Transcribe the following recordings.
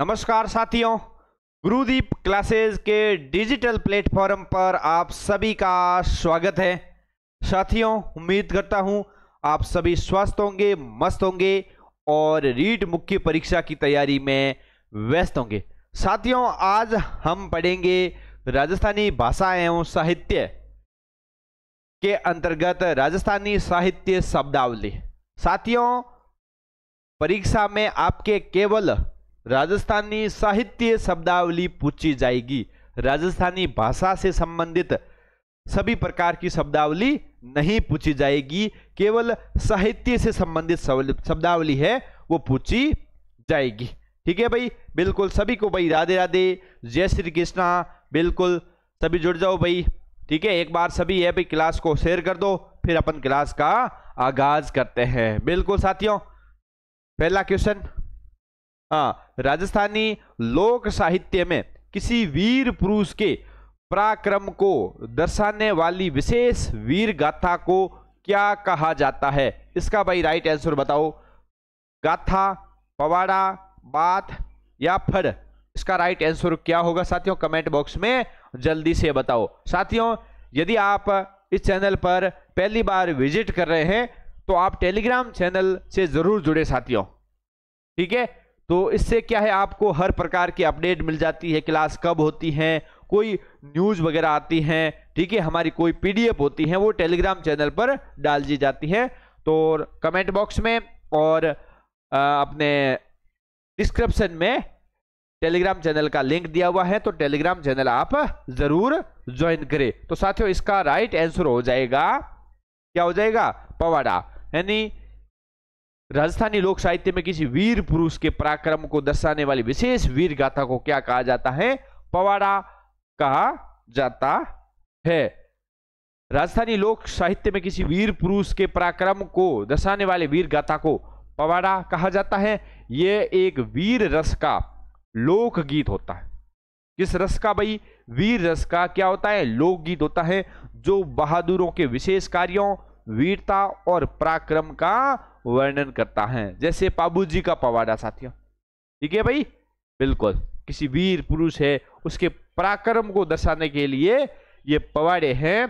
नमस्कार साथियों, गुरुदीप क्लासेस के डिजिटल प्लेटफॉर्म पर आप सभी का स्वागत है। साथियों, उम्मीद करता हूं आप सभी स्वस्थ होंगे, मस्त होंगे और रीट मुख्य परीक्षा की तैयारी में व्यस्त होंगे। साथियों, आज हम पढ़ेंगे राजस्थानी भाषा एवं साहित्य के अंतर्गत राजस्थानी साहित्य शब्दावली। साथियों, परीक्षा में आपके केवल राजस्थानी साहित्य शब्दावली पूछी जाएगी। राजस्थानी भाषा से संबंधित सभी प्रकार की शब्दावली नहीं पूछी जाएगी, केवल साहित्य से संबंधित शब्दावली है वो पूछी जाएगी। ठीक है भाई, बिल्कुल सभी को भाई राधे राधे, जय श्री कृष्णा। बिल्कुल सभी जुड़ जाओ भाई। ठीक है, एक बार सभी है भाई क्लास को शेयर कर दो, फिर अपन क्लास का आगाज करते हैं। बिल्कुल साथियों, पहला क्वेश्चन, हाँ, राजस्थानी लोक साहित्य में किसी वीर पुरुष के पराक्रम को दर्शाने वाली विशेष वीर गाथा को क्या कहा जाता है? इसका भाई राइट आंसर बताओ। गाथा, पवाड़ा, बात या फड़? इसका राइट आंसर क्या होगा साथियों? कमेंट बॉक्स में जल्दी से बताओ। साथियों, यदि आप इस चैनल पर पहली बार विजिट कर रहे हैं तो आप टेलीग्राम चैनल से जरूर जुड़े साथियों। ठीक है, तो इससे क्या है, आपको हर प्रकार की अपडेट मिल जाती है, क्लास कब होती है, कोई न्यूज वगैरह आती हैं। ठीक है, हमारी कोई पीडीएफ होती है वो टेलीग्राम चैनल पर डाल दी जाती है। तो कमेंट बॉक्स में और अपने डिस्क्रिप्शन में टेलीग्राम चैनल का लिंक दिया हुआ है, तो टेलीग्राम चैनल आप जरूर ज्वाइन करें। तो साथियों, इसका राइट आंसर हो जाएगा, क्या हो जाएगा? पवाड़ा। यानी राजस्थानी लोक साहित्य में किसी वीर पुरुष के पराक्रम को दर्शाने वाली विशेष वीर गाथा को क्या कहा जाता है? पवाड़ा कहा जाता है। राजस्थानी लोक साहित्य में किसी वीर पुरुष के पराक्रम को दर्शाने वाले वीर गाथा को पवाड़ा कहा जाता है। यह एक वीर रस का लोकगीत होता है। किस रस का भाई? वीर रस का क्या होता है? लोकगीत होता है, जो बहादुरों के विशेष कार्यों, वीरता और पराक्रम का वर्णन करता है। जैसे पाबूजी का पवाड़ा साथियों। ठीक है भाई, बिल्कुल किसी वीर पुरुष है उसके पराक्रम को दर्शाने के लिए ये पवाड़े हैं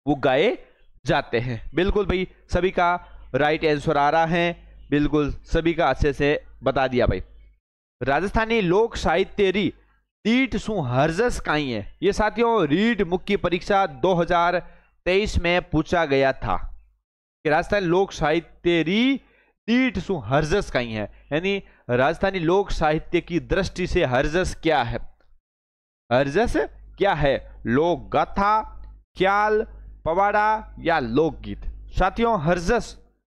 वो गाए जाते हैं। बिल्कुल भाई, सभी का राइट आंसर आ रहा है। बिल्कुल सभी का अच्छे से बता दिया भाई। राजस्थानी लोक साहित्य री तीट सु हर्जस काई है? ये साथियों रीट मुख्य परीक्षा 2023 में पूछा गया था कि राजस्थानी लोक साहित्य री तीट सु हर्जस काई है। यानी राजस्थानी लोक साहित्य की दृष्टि से हर्जस क्या है? हर्जस क्या है? लोक गाथा, ख्याल, पवाड़ा या लोकगीत? साथियों, हर्जस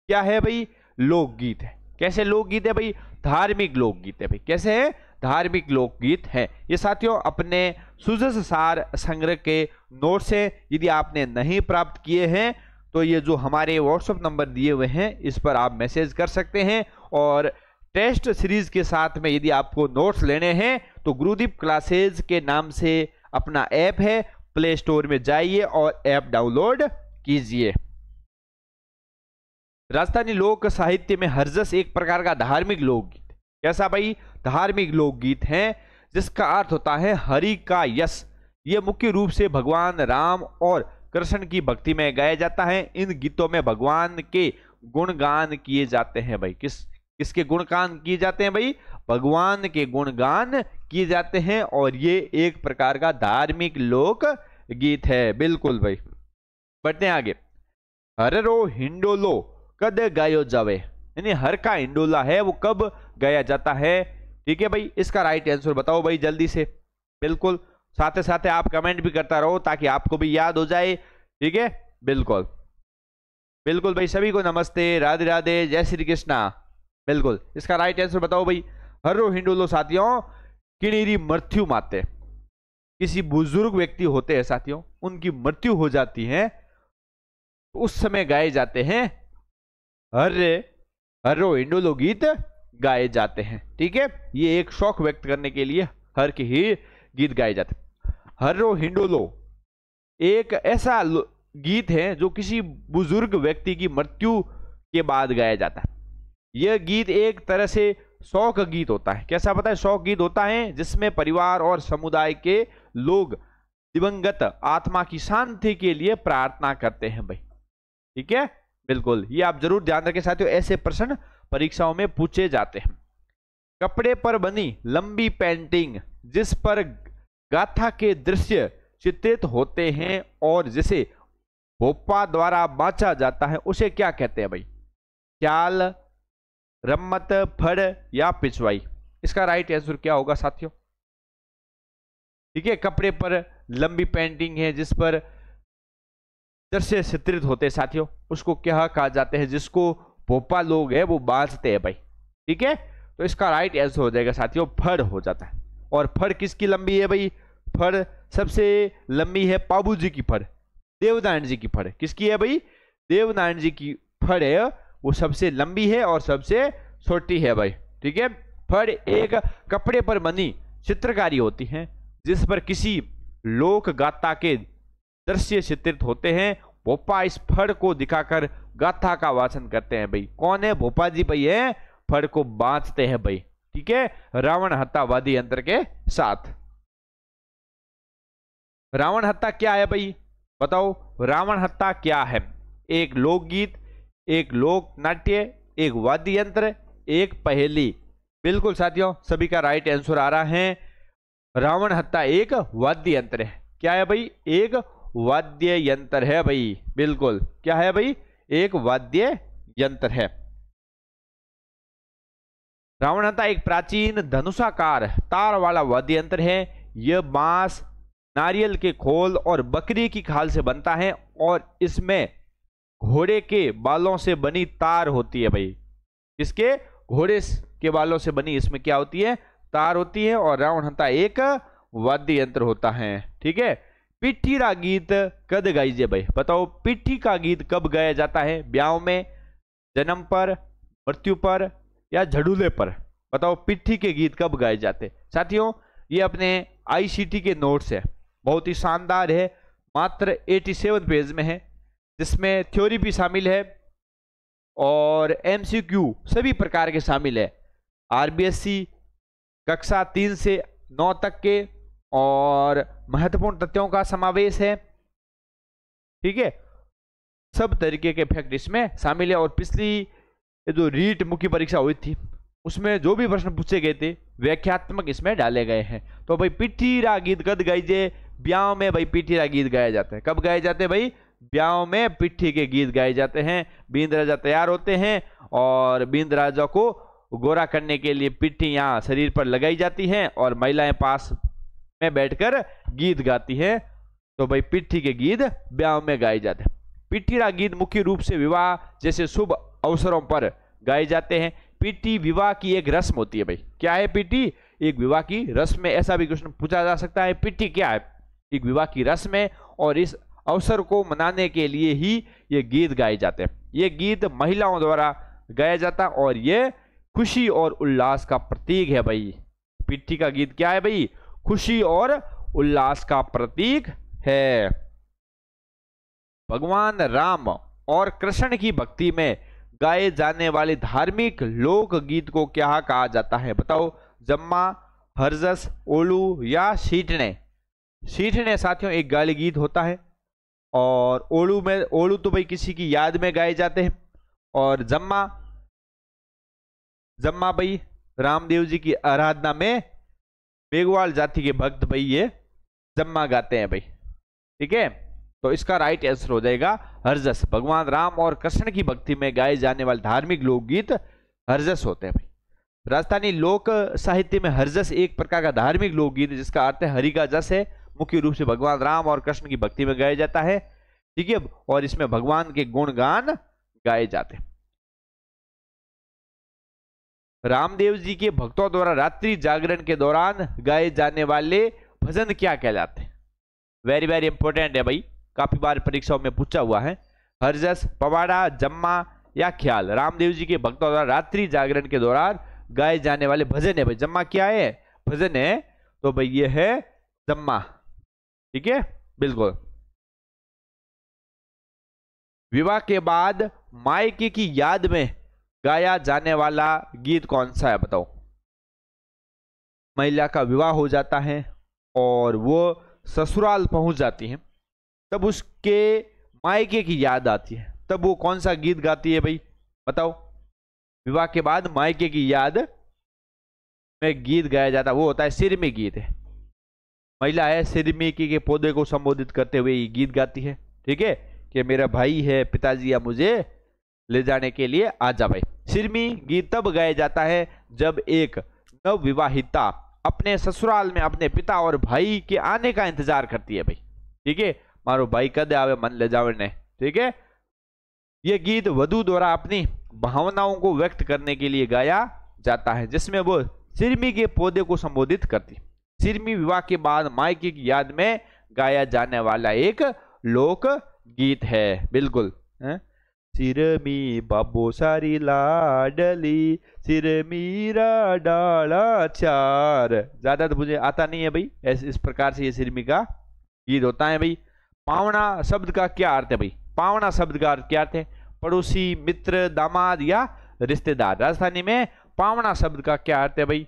क्या है भाई? लोकगीत है। कैसे लोकगीत है भाई? धार्मिक लोकगीत है भाई। कैसे है? धार्मिक लोकगीत है। ये साथियों अपने सुजस सार संग्रह के नोट्स है। यदि आपने नहीं प्राप्त किए हैं तो ये जो हमारे व्हाट्सएप नंबर दिए हुए हैं इस पर आप मैसेज कर सकते हैं। और टेस्ट सीरीज के साथ में यदि आपको नोट्स लेने हैं तो गुरुदीप क्लासेज के नाम से अपना ऐप है, प्ले स्टोर में जाइए और ऐप डाउनलोड कीजिए। राजस्थानी लोक साहित्य में हर्जस एक प्रकार का धार्मिक लोकगीत। कैसा भाई? धार्मिक लोकगीत है जिसका अर्थ होता है हरि का यश। यह मुख्य रूप से भगवान राम और कृष्ण की भक्ति में गाया जाता है। इन गीतों में भगवान के गुणगान किए जाते हैं भाई। किसके गुणगान किए जाते हैं भाई? भगवान के गुणगान किए जाते हैं। और ये एक प्रकार का धार्मिक लोक गीत है। बिल्कुल भाई, बढ़ते हैं आगे। हररो हिंडोलो कद गायो जावे? यानी हर का हिंडोला है वो कब गाया जाता है? ठीक है भाई, इसका राइट आंसर बताओ भाई जल्दी से। बिल्कुल, साथ साथ आप कमेंट भी करता रहो ताकि आपको भी याद हो जाए। ठीक है, बिल्कुल बिल्कुल भाई, सभी को नमस्ते, राधे राधे, जय श्री कृष्णा। बिल्कुल, इसका राइट आंसर बताओ भाई। हर्रो हिंडोलो साथियों किणीरी मृत्यु माते, किसी बुजुर्ग व्यक्ति होते हैं साथियों, उनकी मृत्यु हो जाती है तो उस समय गाए जाते हैं हर्रो हिंडोलो गीत गाए जाते हैं। ठीक है, ये एक शौक व्यक्त करने के लिए हर के ही गीत गाए जाते हैं। हर्रो हिंडोलो एक ऐसा गीत है जो किसी बुजुर्ग व्यक्ति की मृत्यु के बाद गाया जाता है। यह गीत एक तरह से शोक गीत होता है। कैसा पता है? शोक गीत होता है जिसमें परिवार और समुदाय के लोग दिवंगत आत्मा की शांति के लिए प्रार्थना करते हैं भाई। ठीक है, बिल्कुल, ये आप जरूर ध्यान रखें साथियों, ऐसे प्रश्न परीक्षाओं में पूछे जाते हैं। कपड़े पर बनी लंबी पेंटिंग जिस पर गाथा के दृश्य चित्रित होते हैं और जिसे भोपा द्वारा बांचा जाता है उसे क्या कहते हैं भाई? ख्याल, रम्मत, फड़ या पिछवाई? इसका राइट आंसर क्या होगा साथियों? ठीक है, कपड़े पर लंबी पेंटिंग है जिस पर दृश्य चित्रित होते हैं साथियों, उसको क्या कहा जाते हैं? जिसको भोपा लोग है वो बांधते हैं भाई। ठीक है, तो इसका राइट आंसर हो जाएगा साथियों फड़ हो जाता है। और फड़ किसकी लंबी है भाई? फड़ सबसे लंबी है पाबू जी की फड़, देवनारायण जी की फड़। किसकी है भाई? देवनारायण जी की फड़ है, वो सबसे लंबी है और सबसे छोटी है भाई। ठीक है, फड़ एक कपड़े पर बनी चित्रकारी होती है जिस पर किसी लोक गाथा के दृश्य चित्रित होते हैं। भोपा इस फड़ को दिखाकर गाथा का वाचन करते हैं भाई। कौन है? भोपा जी भाई है, फड़ को बांधते हैं भाई। ठीक है, रावण हत्ता वादी यंत्र के साथ। रावण हत्ता क्या है भाई? बताओ, रावण हत्ता क्या है? एक लोकगीत, एक लोक नाट्य, एक वाद्य यंत्र, एक पहेली। बिल्कुल साथियों, सभी का राइट आंसर आ रहा है। रावण हत्ता एक वाद्य यंत्र है। क्या है भाई? एक वाद्य यंत्र है भाई। बिल्कुल, क्या है भाई? एक वाद्य यंत्र है। रावण हत्ता एक प्राचीन धनुषाकार तार वाला वाद्य यंत्र है। यह बांस, नारियल के खोल और बकरी की खाल से बनता है और इसमें घोड़े के बालों से बनी तार होती है भाई। किसके? घोड़े के बालों से बनी इसमें क्या होती है? तार होती है। और रावण हत्ता एक वाद्य यंत्र होता है। ठीक है, पिट्ठी का गीत कद गाइजे भाई? बताओ, पिट्ठी का गीत कब गाया जाता है? ब्याह में, जन्म पर, मृत्यु पर या झड़ूले पर? बताओ, पिट्ठी के गीत कब गाए जाते? साथियों, ये अपने आईसीटी के नोट्स है, बहुत ही शानदार है, मात्र 87 पेज में है, जिसमें थ्योरी भी शामिल है और एमसीक्यू सभी प्रकार के शामिल है। आरबीएससी कक्षा 3 से 9 तक के और महत्वपूर्ण तथ्यों का समावेश है। ठीक है, सब तरीके के फैक्ट इसमें शामिल है। और पिछली जो रीट मुख्य परीक्षा हुई थी उसमें जो भी प्रश्न पूछे गए थे व्याख्यात्मक इसमें डाले गए हैं। तो भाई पिट्ठी रा गीत कद गाइजे? ब्याह में भाई पिट्ठी रा गीत गाए जाते हैं। कब गाए जाते हैं भाई? ब्याह में पिट्ठी के गीत गाए जाते हैं। बींद राजा तैयार होते हैं और बींद राजा को गोरा करने के लिए पिट्ठी यहाँ शरीर पर लगाई जाती है और महिलाएं पास में बैठकर गीत गाती है। तो भाई पिट्ठी के गीत ब्याह में गाए जाते हैं। पिट्ठी रा गीत मुख्य रूप से विवाह जैसे शुभ अवसरों पर गाए जाते हैं। पिट्ठी विवाह की एक रस्म होती है भाई। क्या है पिट्ठी? एक विवाह की रस्म है। ऐसा भी क्वेश्चन पूछा जा सकता है, पिट्ठी क्या है? एक विवाह की रस्म है और इस अवसर को मनाने के लिए ही ये गीत गाए जाते हैं। ये गीत महिलाओं द्वारा गाया जाता और ये खुशी और उल्लास का प्रतीक है भाई। पिट्ठी का गीत क्या है भाई? खुशी और उल्लास का प्रतीक है। भगवान राम और कृष्ण की भक्ति में गाए जाने वाले धार्मिक लोक गीत को क्या कहा जाता है? बताओ, जम्मा, हरजस, ओलू या सीटने? सीटने साथियों एक गाली गीत होता है और ओलू में, ओलू तो भाई किसी की याद में गाए जाते हैं और जम्मा, जम्मा भाई रामदेव जी की आराधना में मेघवाल जाति के भक्त भाई ये जम्मा गाते हैं भाई। ठीक है, तो इसका राइट आंसर हो जाएगा हरजस। भगवान राम और कृष्ण की भक्ति में गाए जाने वाले धार्मिक लोकगीत हरजस होते हैं भाई। राजस्थानी लोक साहित्य में हरजस एक प्रकार का धार्मिक लोकगीत है जिसका अर्थ है हरि का जस है। मुख्य रूप से भगवान राम और कृष्ण की भक्ति में गाया जाता है। ठीक है, और इसमें भगवान के गुणगान गाए जाते हैं। रामदेव जी के भक्तों द्वारा रात्रि जागरण के दौरान गाए जाने वाले भजन क्या कहलाते हैं? वेरी वेरी इंपॉर्टेंट है भाई, काफी बार परीक्षाओं में पूछा हुआ है। हरजस, पवाड़ा, जम्मा या ख्याल? रामदेव जी के भक्तों द्वारा रात्रि जागरण के दौरान गाए जाने वाले भजन है भाई। जम्मा क्या है? भजन है। तो भाई ये है जम्मा। ठीक है, बिल्कुल। विवाह के बाद मायके की याद में गाया जाने वाला गीत कौन सा है बताओ। महिला का विवाह हो जाता है और वो ससुराल पहुंच जाती है, तब उसके मायके की याद आती है, तब वो कौन सा गीत गाती है भाई बताओ। विवाह के बाद मायके की याद में गीत गाया जाता है, वो होता है सिरमी गीत है। महिला है, सिरमी के पौधे को संबोधित करते हुए ये गीत गाती है, ठीक है, कि मेरा भाई है, पिताजी या मुझे ले जाने के लिए आ जा भाई। सिरमी गीत तब गाया जाता है जब एक नवविवाहिता अपने ससुराल में अपने पिता और भाई के आने का इंतजार करती है भाई, ठीक है, मारो भाई कद आवे मन ले जावे ने, ठीक है। यह गीत वधू द्वारा अपनी भावनाओं को व्यक्त करने के लिए गाया जाता है, जिसमें वो सिरमी के पौधे को संबोधित करती। सिरमी विवाह के बाद मायके की याद में गाया जाने वाला एक लोक गीत है, बिल्कुल है? सिरमी बाबो सारी लाडली, सिरमीरा डाला चार। ज्यादा तो मुझे आता नहीं है भाई, इस प्रकार से ये सिरमी का गीत होता है भाई। पावना शब्द का क्या अर्थ है भाई? पावना शब्द का अर्थ क्या अर्थ है? पड़ोसी, मित्र, दामाद या रिश्तेदार। राजस्थानी में पावना शब्द का क्या अर्थ है भाई?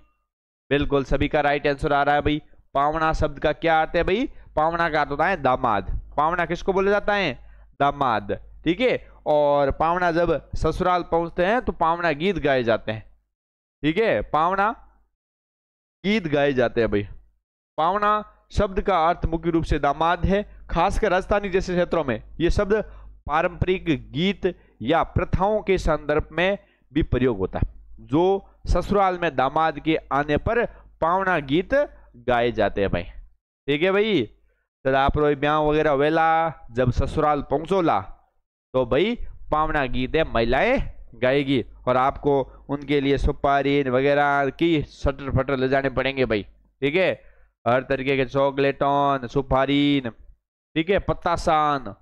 बिल्कुल सभी का राइट आंसर आ रहा है भाई। पावना शब्द का क्या अर्थ है भाई? पावना का अर्थ होता है दामाद। पावना किसको बोला जाता है? दामाद, ठीक है। और पावना जब ससुराल पहुंचते हैं तो पावना गीत गाए जाते हैं, ठीक है, पावना गीत गाए जाते हैं भाई। पावना शब्द का अर्थ मुख्य रूप से दामाद है। खासकर राजस्थानी जैसे क्षेत्रों में यह शब्द पारंपरिक गीत या प्रथाओं के संदर्भ में भी प्रयोग होता है, जो ससुराल में दामाद के आने पर पावना गीत गाए जाते हैं भाई, ठीक है भाई। तो आप ब्याह वगैरह वेला जब ससुराल पहुंचोला तो भाई पावना गीत है महिलाएं गाएगी, और आपको उनके लिए सुपारी वगैरह की सटर फटर ले जाने पड़ेंगे भाई, ठीक है। हर तरीके के चॉकलेटन, सुपारी, ठीक है, पत्तासान,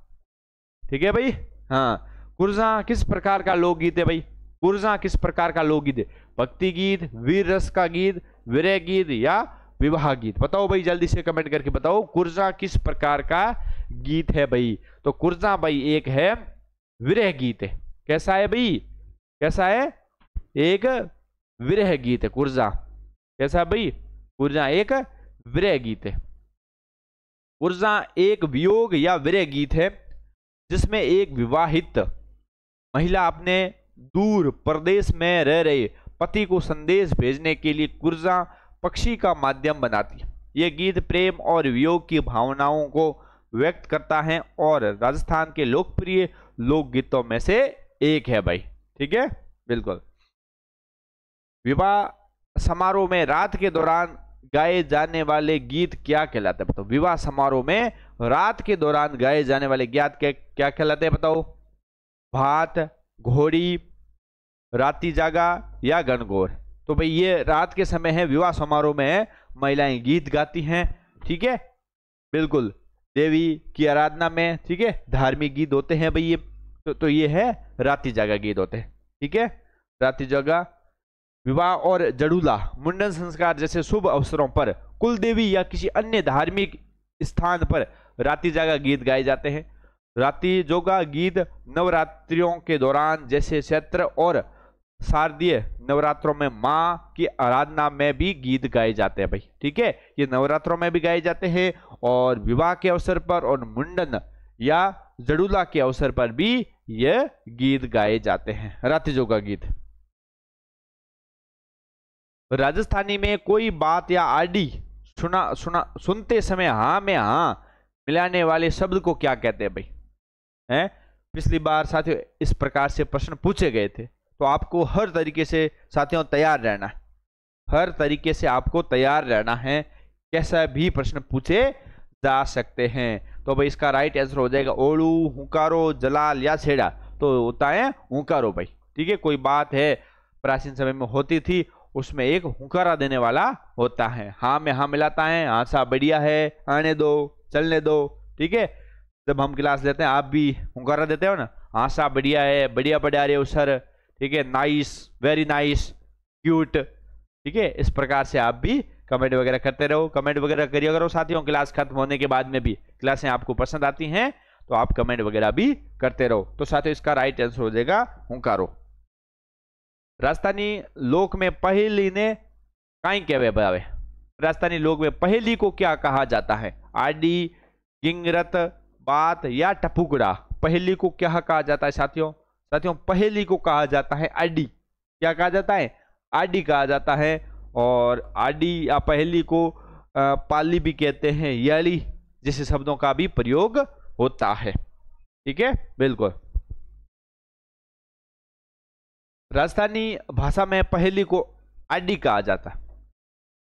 ठीक है भाई। हाँ, कुर्जा किस प्रकार का लोकगीत है भाई? कुर्जा किस प्रकार का लोकगीत है? भक्ति गीत, वीर रस का गीत, विरह गीत या विवाह गीत? बताओ भाई, जल्दी से कमेंट करके बताओ कुर्जा किस प्रकार का गीत है भाई। तो कुर्जा भाई एक है विरह गीत है। कैसा है भाई? कैसा है? एक विरह गीत है कुर्जा। कैसा है भाई? कुर्जा एक विरह गीत है। कुर्जा एक वियोग या विरह गीत है जिसमें एक विवाहित महिला अपने दूर प्रदेश में रह रहे पति को संदेश भेजने के लिए कुर्जा पक्षी का माध्यम बनाती है। यह गीत प्रेम और वियोग की भावनाओं को व्यक्त करता है और राजस्थान के लोकप्रिय लोकगीतों में से एक है भाई, ठीक है, बिल्कुल। विवाह समारोह में रात के दौरान गाए जाने वाले गीत क्या कहलाते हैं बताओ? विवाह समारोह में रात के दौरान गाए जाने वाले गीत क्या कहलाते हैं बताओ? भात, घोड़ी, राती जागा या गणगौर? तो भाई ये रात के समय है, विवाह समारोह में महिलाएं गीत गाती हैं, ठीक है, बिल्कुल, देवी की आराधना में, ठीक है, धार्मिक गीत होते हैं भाई ये। तो ये है राती जागा गीत होते हैं, ठीक है, राती जागा। विवाह और जड़ूला, मुंडन संस्कार जैसे शुभ अवसरों पर कुल देवी या किसी अन्य धार्मिक स्थान पर राती जागा गीत गाए जाते हैं। राती जोगा गीत नवरात्रियों के दौरान जैसे चैत्र और शारदीय नवरात्रों में माँ की आराधना में भी गीत गाए जाते हैं भाई, ठीक है, ये नवरात्रों में भी गाए जाते हैं और विवाह के अवसर पर और मुंडन या जड़ूला के अवसर पर भी ये गीत गाए जाते हैं, राती जोगा गीत। राजस्थानी में कोई बात या आरडी सुनते समय हाँ में हाँ मिलाने वाले शब्द को क्या कहते हैं भाई? हैं, पिछली बार साथियों इस प्रकार से प्रश्न पूछे गए थे, तो आपको हर तरीके से साथियों तैयार रहना है, हर तरीके से आपको तैयार रहना है, कैसा भी प्रश्न पूछे जा सकते हैं। तो भाई इसका राइट आंसर हो जाएगा ओलू, हुंकारो, जलाल या छेड़ा। तो होता है हुंकारो भाई, ठीक है। कोई बात है प्राचीन समय में होती थी, उसमें एक हुंकारा देने वाला होता है, हाँ में हाँ मिलाता है, हाँ सा बढ़िया है, आने दो, चलने दो, ठीक है। जब हम क्लास लेते हैं आप भी हुंकारा देते हो ना, हाँ सा बढ़िया है, बढ़िया बढ़िया रहे हो सर, ठीक है, नाइस, वेरी नाइस, क्यूट, ठीक है। इस प्रकार से आप भी कमेंट वगैरह करते रहो, कमेंट वगैरह करिए करो साथियों। क्लास खत्म होने के बाद में भी क्लासें आपको पसंद आती हैं तो आप कमेंट वगैरह भी करते रहो। तो साथियों इसका राइट आंसर हो जाएगा हुंकारो। राजस्थानी लोक में पहेली ने काई कहवे भावे। राजस्थानी लोक में पहेली को क्या कहा जाता है? आडी, गिंगरत, बात या टपुकड़ा। पहेली को क्या कहा जाता है साथियों? साथियों पहेली को कहा जाता है आडी। क्या कहा जाता है? आडी कहा जाता है। और आडी या पहेली को पाली भी कहते हैं, याली जैसे शब्दों का भी प्रयोग होता है। ठीक है, बिल्कुल। राजस्थानी भाषा में पहेली को आडी कहा जाता है।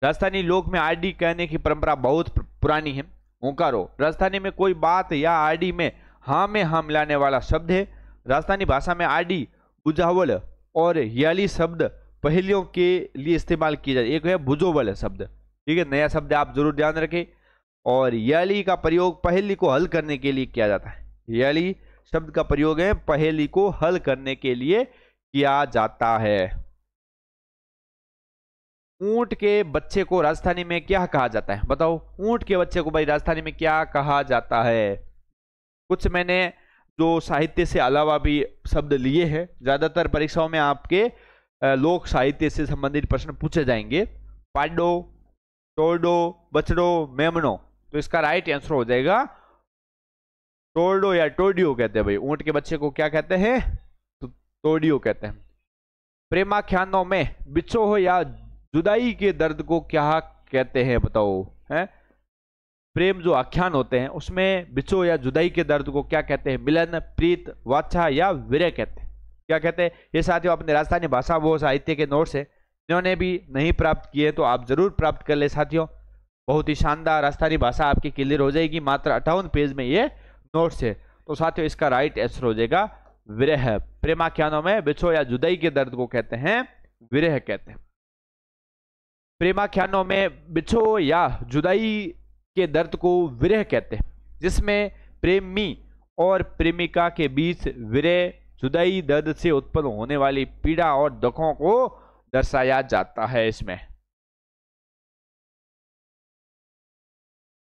राजस्थानी लोक में आडी कहने की परंपरा बहुत पुरानी है। हुंकारो राजस्थानी में कोई बात या आडी में हाँ मिलाने वाला शब्द है। राजस्थानी भाषा में आडी, बुझावल और याली शब्द पहेलियों के लिए इस्तेमाल किए जाते। एक है बुझोवल शब्द, ठीक है, नया शब्द आप जरूर ध्यान रखें। और याली का प्रयोग पहेली को हल करने के लिए किया जाता है। याली शब्द का प्रयोग है पहेली को हल करने के लिए किया जाता है। ऊंट के बच्चे को राजस्थानी में क्या कहा जाता है? बताओ, ऊंट के बच्चे को भाई राजस्थानी में क्या कहा जाता है? कुछ मैंने जो साहित्य से अलावा भी शब्द लिए हैं। ज्यादातर परीक्षाओं में आपके लोक साहित्य से संबंधित प्रश्न पूछे जाएंगे। पाडो, टोरडो, बछड़ो, मेमनो। तो इसका राइट आंसर हो जाएगा टोरडो या टोडियो कहते हैं भाई। ऊंट के बच्चे को क्या कहते हैं? तो टोडियो कहते हैं। प्रेमाख्यानों में बिछोह या जुदाई के दर्द को क्या कहते हैं? बताओ। हैं प्रेम जो आख्यान होते हैं उसमें बिछोह या जुदाई के दर्द को क्या कहते हैं? मिलन, प्रीत, वाचा या विरह कहते हैं। क्या कहते हैं? ये साथियों अपने राजस्थानी भाषा वो साहित्य के नोट्स है। जिन्होंने भी नहीं प्राप्त किए तो आप जरूर प्राप्त कर ले साथियों। बहुत ही शानदार राजस्थानी भाषा आपकी क्लियर हो जाएगी। मात्र 58 पेज में ये नोट्स है। तो साथियों इसका राइट आंसर हो जाएगा विरह। प्रेमाख्यानों में बिछोह या जुदाई के दर्द को कहते हैं विरह कहते हैं। प्रेमाख्यानों में बिछोह या जुदाई के दर्द को विरह कहते हैं, जिसमें प्रेमी और प्रेमिका के बीच विरह, जुदाई दर्द से उत्पन्न होने वाली पीड़ा और दुखों को दर्शाया जाता है। इसमें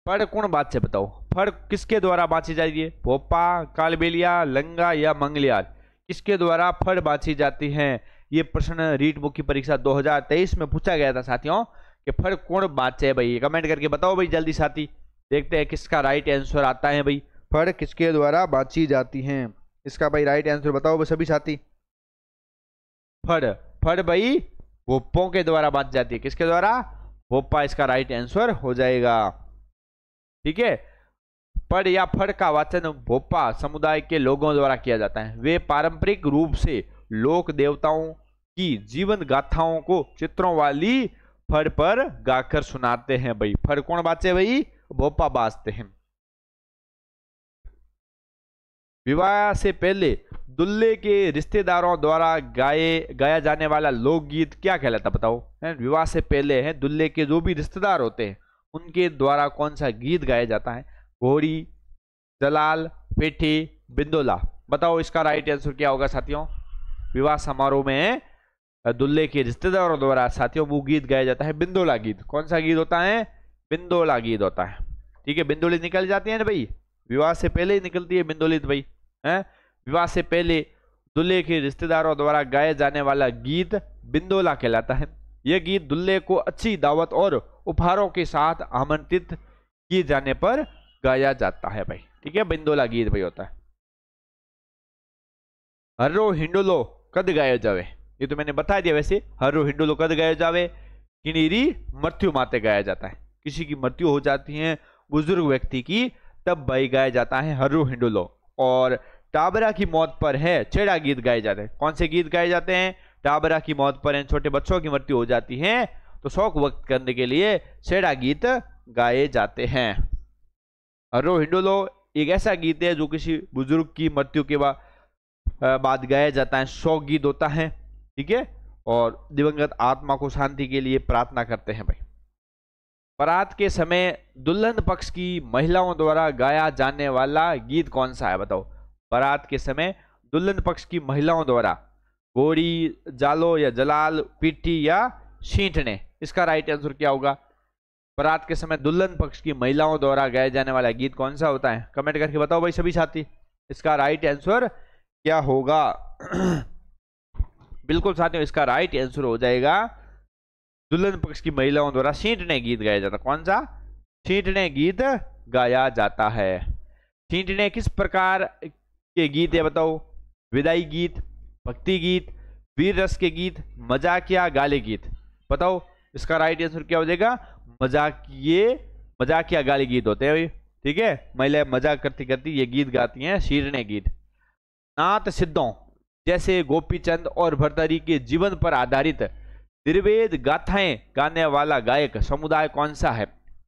फड़ कौन बात से? बताओ, फड़ किसके द्वारा बांची जाती है? भोपा, कालबेलिया, लंगा या मंगलियार? किसके द्वारा फड़ बांची जाती है? ये प्रश्न रीट मुख्य परीक्षा 2023 में पूछा गया था साथियों कि फड़ कौन बांचे है भाई। कमेंट करके बताओ भाई जल्दी साथी। देखते हैं किसका राइट आंसर आता है भाई। फड़ किसके द्वारा बांची जाती हैं? इसका भाई राइट आंसर बताओ भाई सभी साथी। फड़ भाई भोपों के द्वारा बांची जाती है। किसके द्वारा? भोपा इसका राइट आंसर हो जाएगा। ठीक है, फड़ या फड़ का वाचन भोपा समुदाय के लोगों द्वारा किया जाता है। वे पारंपरिक रूप से लोक देवताओं की जीवन गाथाओं को चित्रों वाली फड़ पर गाकर सुनाते हैं भाई। फड़ कौन बाचे भाई? भोपा बाजते हैं। विवाह से पहले दुल्हे के रिश्तेदारों द्वारा गाया जाने वाला लोकगीत क्या कहलाता? बताओ। विवाह से पहले है दुल्हे के जो भी रिश्तेदार होते हैं उनके द्वारा कौन सा गीत गाया जाता है? घोड़ी, जलाल, पेठी, बिंदोला। बताओ इसका राइट आंसर क्या होगा साथियों? विवाह समारोह में दुल्हे के रिश्तेदारों द्वारा साथियों वो गीत गाया जाता है बिंदोला गीत। कौन सा गीत होता है? बिंदोला गीत होता है। ठीक है, बिंदोली निकल जाती है ना भाई, विवाह से पहले ही निकलती है बिंदोली भाई। है विवाह से पहले दुल्हे के रिश्तेदारों द्वारा गाया जाने वाला गीत बिंदोला कहलाता है। यह गीत दुल्हे को अच्छी दावत और उपहारों के साथ आमंत्रित किए जाने पर गाया जाता है भाई। ठीक है, बिंदोला गीत भाई होता है। हर्रो हिंडोलो कद गाया जावे? ये तो मैंने बता दिया। वैसे हर्रो हिंडोलो कद गाया जावे? किनीरी मृत्यु माते गाया जाता है। किसी की मृत्यु हो जाती है बुजुर्ग व्यक्ति की, तब भाई गाया जाता है हर्रो हिंडोलो। और टाबरा की मौत पर है छेड़ा गीत गाए जाते हैं। कौन से गीत गाए जाते हैं? टाबरा की मौत पर छोटे बच्चों की मृत्यु हो जाती है तो शोक व्यक्त करने के लिए छेड़ा गीत गाए जाते हैं। हर्रो हिंडोलो एक ऐसा गीत है जो किसी बुजुर्ग की मृत्यु के बाद गाया जाता है। शोक गीत होता है। ठीक है, और दिवंगत आत्मा को शांति के लिए प्रार्थना करते हैं भाई। बारात के समय दुल्हन पक्ष की महिलाओं द्वारा गाया जाने वाला गीत कौन सा है? बताओ। बारात के समय दुल्हन पक्ष की महिलाओं द्वारा घोड़ी, जालो या जलाल, पीठी या शींठने? इसका राइट आंसर क्या होगा? बारात के समय दुल्हन पक्ष की महिलाओं द्वारा गाया जाने वाला गीत कौन सा होता है? कमेंट करके बताओ भाई सभी साथी। इसका राइट आंसर क्या होगा? बिल्कुल साथियों, इसका राइट आंसर हो जाएगा दुल्हन पक्ष की महिलाओं द्वारा छींटने गीत गाया जाता। कौन सा? छींटने गीत गाया जाता है। छींटने किस प्रकार के गीत है बताओ? विदाई गीत, भक्ति गीत, वीर रस के गीत, मजाकिया गाली गीत। बताओ इसका राइट आंसर क्या हो जाएगा? मजाकिया गाली गीत होते हैं। ठीक है, महिलाएं मजाक करती करती ये गीत गाती हैं, छींटने गीत। नाथ सिद्धों जैसे गोपीचंद और भर्तृहरि के जीवन पर आधारित निर्वेद गाथाएं गाने वाला गायक समुदाय कौन सा है?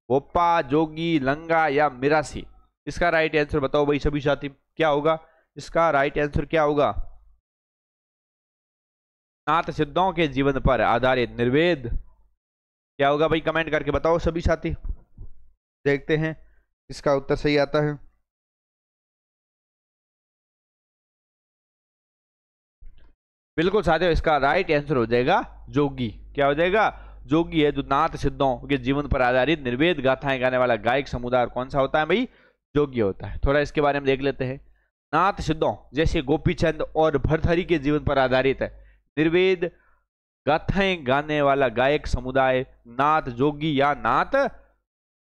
गोपा, जोगी, लंगा या मिरासी? इसका राइट आंसर बताओ भाई सभी साथी, क्या होगा इसका राइट आंसर? क्या होगा? नाथ सिद्धों के जीवन पर आधारित निर्वेद क्या होगा भाई? कमेंट करके बताओ सभी साथी, देखते हैं इसका उत्तर सही आता है। बिल्कुल साथियों, इसका राइट आंसर हो जाएगा जोगी। क्या हो जाएगा? जोगी है जो नाथ सिद्धों के जीवन पर आधारित निर्वेद गाथाएं गाने वाला गायक समुदाय कौन सा होता है भाई? जोगी होता है। थोड़ा इसके बारे में देख लेते हैं। नाथ सिद्धों जैसे गोपीचंद और भर्तृहरि के जीवन पर आधारित है निर्वेद गाथाएं गाने वाला गायक समुदाय नाथ जोगी या नाथ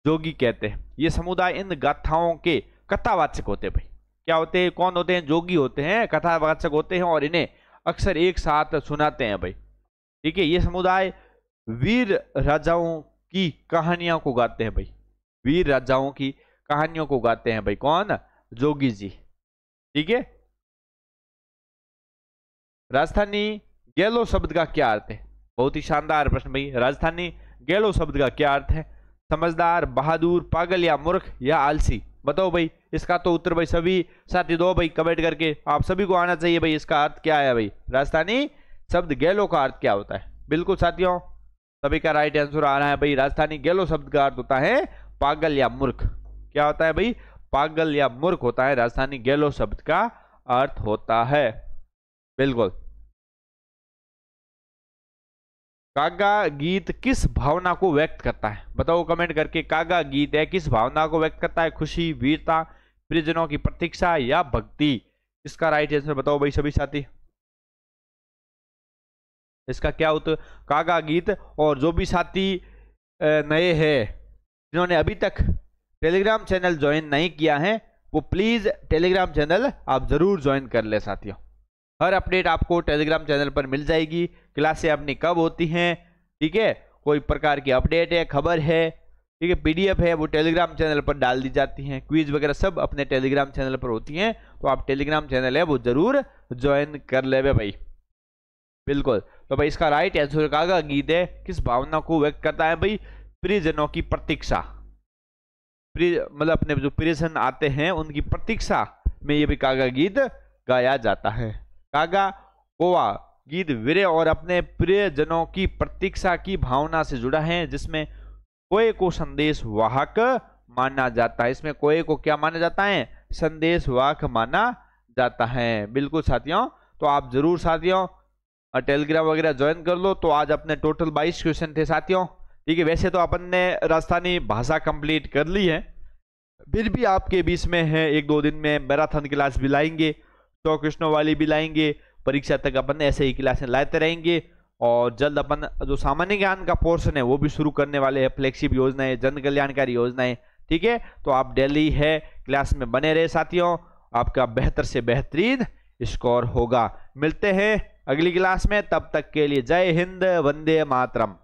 जोगी कहते हैं। ये समुदाय इन गाथाओं के कथावाचक होते हैं भाई। क्या होते हैं? कौन होते हैं? जोगी होते हैं, कथावाचक होते हैं और इन्हें अक्सर एक साथ सुनाते हैं भाई। ठीक है, ये समुदाय वीर राजाओं की कहानियों को गाते हैं भाई। वीर राजाओं की कहानियों को गाते हैं भाई। कौन? जोगी जी। ठीक है, राजस्थानी गैलो शब्द का क्या अर्थ है? बहुत ही शानदार प्रश्न भाई। राजस्थानी गैलो शब्द का क्या अर्थ है? समझदार, बहादुर, पागल या मूर्ख या आलसी? बताओ भाई इसका तो उत्तर भाई सभी साथी दो भाई कमेंट करके। आप सभी को आना चाहिए भाई इसका अर्थ क्या है भाई। राजस्थानी शब्द गैलो का अर्थ क्या होता है? बिल्कुल साथियों सभी का राइट आंसर आ रहा है भाई। राजस्थानी गैलो शब्द का अर्थ होता है पागल या मूर्ख। क्या होता है भाई? पागल या मूर्ख होता है राजस्थानी गैलो शब्द का अर्थ होता है। बिल्कुल। कागा गीत किस भावना को व्यक्त करता है? बताओ कमेंट करके। कागा गीत है किस भावना को व्यक्त करता है? खुशी, वीरता, प्रियजनों की प्रतीक्षा या भक्ति? इसका राइट आंसर बताओ भाई सभी साथी। इसका क्या उत्तर? कागा गीत। और जो भी साथी नए हैं जिन्होंने अभी तक टेलीग्राम चैनल ज्वाइन नहीं किया है वो प्लीज टेलीग्राम चैनल आप जरूर ज्वाइन कर ले साथियों। हर अपडेट आपको टेलीग्राम चैनल पर मिल जाएगी। क्लासें अपनी कब होती हैं, ठीक है, कोई प्रकार की अपडेट है, खबर है, ठीक है, पीडीएफ है, वो टेलीग्राम चैनल पर डाल दी जाती हैं। क्विज वगैरह सब अपने टेलीग्राम चैनल पर होती हैं। तो आप टेलीग्राम चैनल है वो जरूर ज्वाइन कर ले भाई। बिल्कुल। तो भाई इसका राइट आंसर कागा गीत है किस भावना को व्यक्त करता है भाई? प्रियजनों की प्रतीक्षा। मतलब अपने जो प्रियजन आते हैं उनकी प्रतीक्षा में ये भी कागा गीत गाया जाता है। कागा कोवा गीत वीर और अपने प्रियजनों की प्रतीक्षा की भावना से जुड़ा है जिसमें कोए को संदेश वाहक माना जाता है। इसमें कोए को क्या माना जाता है? संदेश वाहक माना जाता है। बिल्कुल साथियों, तो आप जरूर साथियों टेलीग्राम वगैरह ज्वाइन कर लो। तो आज अपने टोटल 22 क्वेश्चन थे साथियों। ठीक है, वैसे तो अपन ने राजस्थानी भाषा कंप्लीट कर ली है, फिर भी आपके बीच में है 1-2 दिन में मैराथन क्लास भी लाएंगे, 100 क्वेश्चनों वाली भी लाएंगे। परीक्षा तक अपन ऐसे ही क्लासें लाते रहेंगे। और जल्द अपन जो सामान्य ज्ञान का पोर्शन है वो भी शुरू करने वाले हैं। फ्लैगशिप योजनाएं, जन कल्याणकारी योजनाएं। ठीक है, तो आप डेली है क्लास में बने रहे साथियों, आपका बेहतर से बेहतरीन स्कोर होगा। मिलते हैं अगली क्लास में, तब तक के लिए जय हिंद, वंदे मातरम।